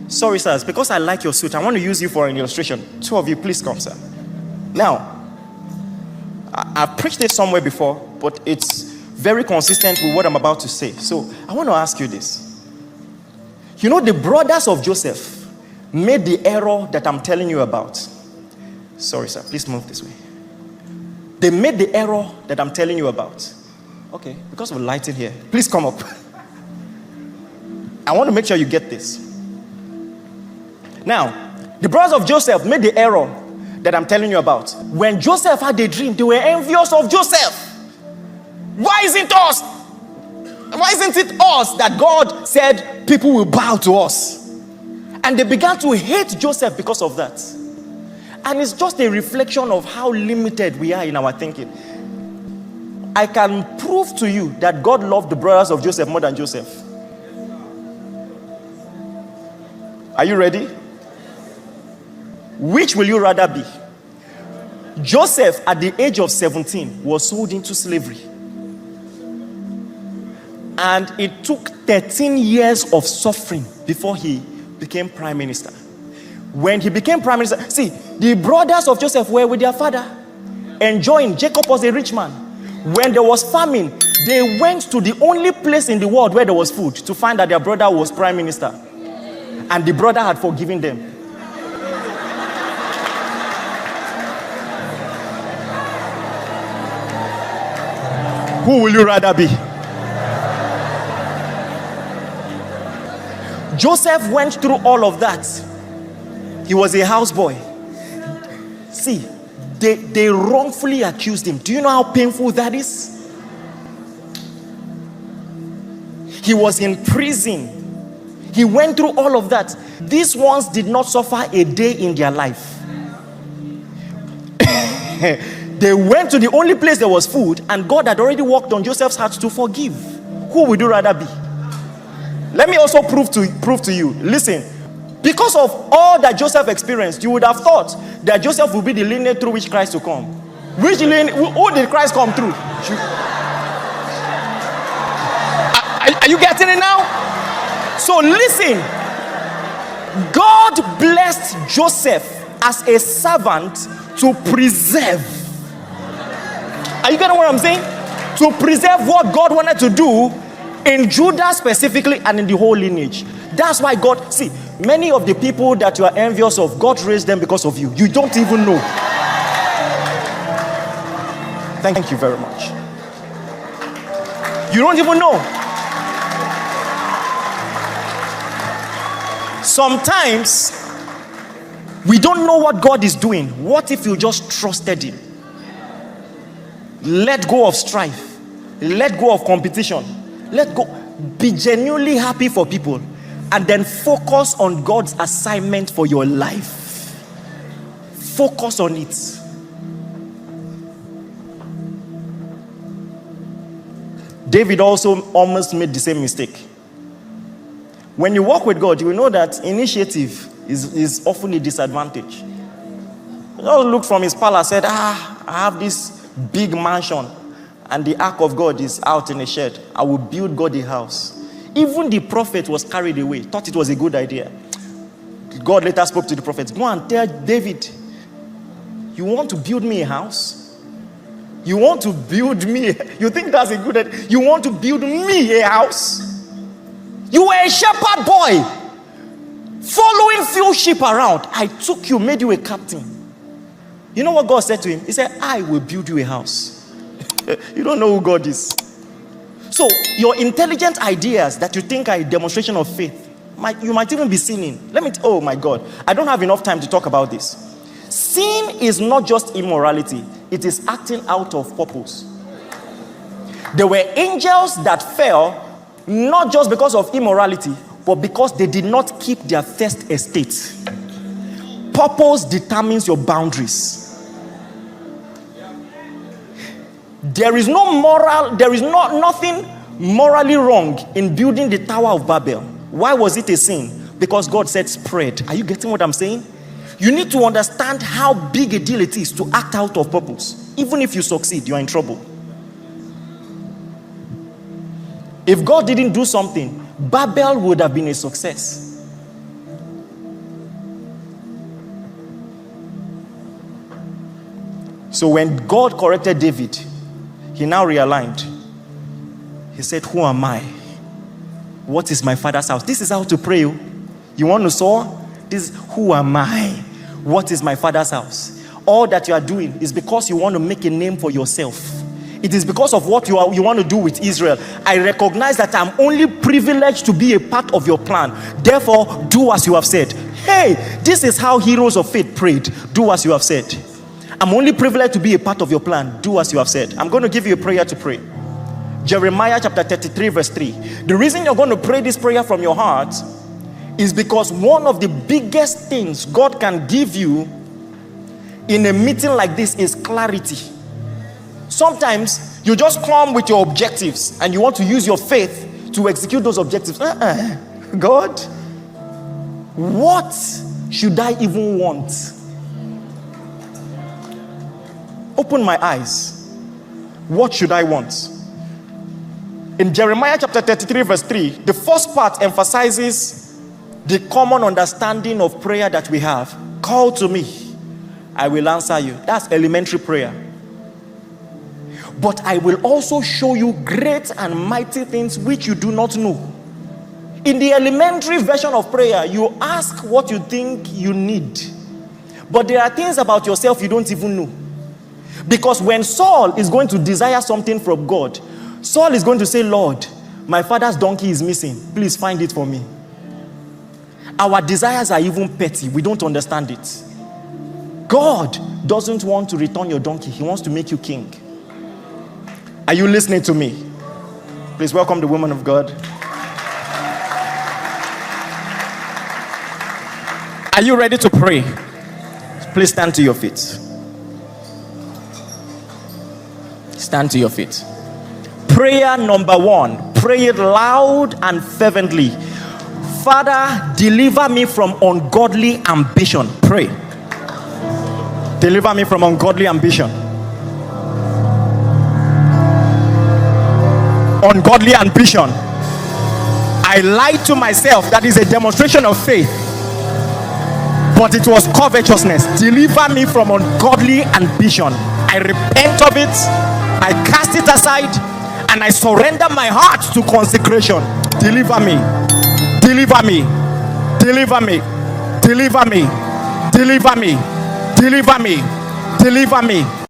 Sorry, sirs, because I like your suit, I want to use you for an illustration. 2 of you, please come, sir. Now, I've preached this somewhere before, but it's very consistent with what I'm about to say. So, I want to ask you this. You know, the brothers of Joseph made the error that I'm telling you about. Sorry, sir, please move this way. They made the error that I'm telling you about. Okay, because of lighting here, please come up. I want to make sure you get this. Now, the brothers of Joseph made the error that I'm telling you about. When Joseph had a dream, they were envious of Joseph. Why isn't it us that God said people will bow to us? And they began to hate Joseph because of that. And it's just a reflection of how limited we are in our thinking. I can prove to you that God loved the brothers of Joseph more than Joseph. Are you ready? Which will you rather be? Joseph, at the age of 17, was sold into slavery. And it took 13 years of suffering before he became prime minister. When he became prime minister, see, the brothers of Joseph were with their father, enjoying. Jacob was a rich man. When there was famine, they went to the only place in the world where there was food to find that their brother was prime minister. And the brother had forgiven them. Who will you rather be? Joseph went through all of that. He was a houseboy. See, they wrongfully accused him. Do you know how painful that is? He was in prison. He went through all of that. These ones did not suffer a day in their life. They went to the only place there was food, and God had already worked on Joseph's heart to forgive. Who would you rather be? Let me also prove to you. Listen, because of all that Joseph experienced, you would have thought that Joseph would be the lineage through which Christ will come. Which lineage? Who did Christ come through? Are you getting it now? So listen, God blessed Joseph as a servant to preserve. Are you getting what I'm saying? To preserve what God wanted to do in Judah specifically and in the whole lineage. That's why God, see, many of the people that you are envious of, God raised them because of you. You don't even know. Thank you very much. You don't even know. Sometimes we don't know what God is doing. What if you just trusted him? Let go of strife. Let go of competition. Let go. Be genuinely happy for people. And then focus on God's assignment for your life. Focus on it. David also almost made the same mistake. When you walk with God, you will know that initiative is often a disadvantage. He just looked from his palace and said, I have this big mansion and the ark of God is out in a shed. I will build God a house. Even the prophet was carried away, thought it was a good idea. God later spoke to the prophet, go and tell David, you want to build me a house? You want to build me? You think that's a good idea? You want to build me a house? You were a shepherd boy, following few sheep around. I took you, made you a captain. You know what God said to him? He said, I will build you a house. You don't know who God is. So your intelligent ideas that you think are a demonstration of faith, you might even be sinning. Oh my God, I don't have enough time to talk about this. Sin is not just immorality, it is acting out of purpose. There were angels that fell not just because of immorality, but because they did not keep their first estate. Purpose determines your boundaries. There is nothing morally wrong in building the Tower of Babel. Why was it a sin? Because God said spread. Are you getting what I'm saying? You need to understand how big a deal it is to act out of purpose. Even if you succeed, you're in trouble. If God didn't do something, Babel would have been a success. So when God corrected David, he now realigned. He said, who am I? What is my father's house? This is how to pray. You want to soar? This, who am I? What is my father's house? All that you are doing is because you want to make a name for yourself. It is because of what you want to do with Israel. I recognize that I'm only privileged to be a part of your plan. Therefore, do as you have said. Hey, this is how heroes of faith prayed. Do as you have said. I'm only privileged to be a part of your plan. Do as you have said. I'm going to give you a prayer to pray. Jeremiah chapter 33 verse 3. The reason you're going to pray this prayer from your heart is because one of the biggest things God can give you in a meeting like this is clarity. Sometimes you just come with your objectives and you want to use your faith to execute those objectives. God, what should I even want? Open my eyes. What should I want? In Jeremiah chapter 33 verse 3, the first part emphasizes the common understanding of prayer that we have. Call to me, I will answer you. That's elementary prayer. But I will also show you great and mighty things which you do not know. In the elementary version of prayer, you ask what you think you need. But there are things about yourself you don't even know. Because when Saul is going to desire something from God, Saul is going to say, Lord, my father's donkey is missing. Please find it for me. Our desires are even petty. We don't understand it. God doesn't want to return your donkey. He wants to make you king. Are you listening to me? Please welcome the woman of God. Are you ready to pray? Please stand to your feet. Stand to your feet. Prayer number 1. Pray it loud and fervently. Father, deliver me from ungodly ambition. Pray. Deliver me from ungodly ambition. Ungodly ambition. I lied to myself. That is a demonstration of faith. But it was covetousness. Deliver me from ungodly ambition. I repent of it. I cast it aside. And I surrender my heart to consecration. Deliver me. Deliver me. Deliver me. Deliver me. Deliver me. Deliver me. Deliver me.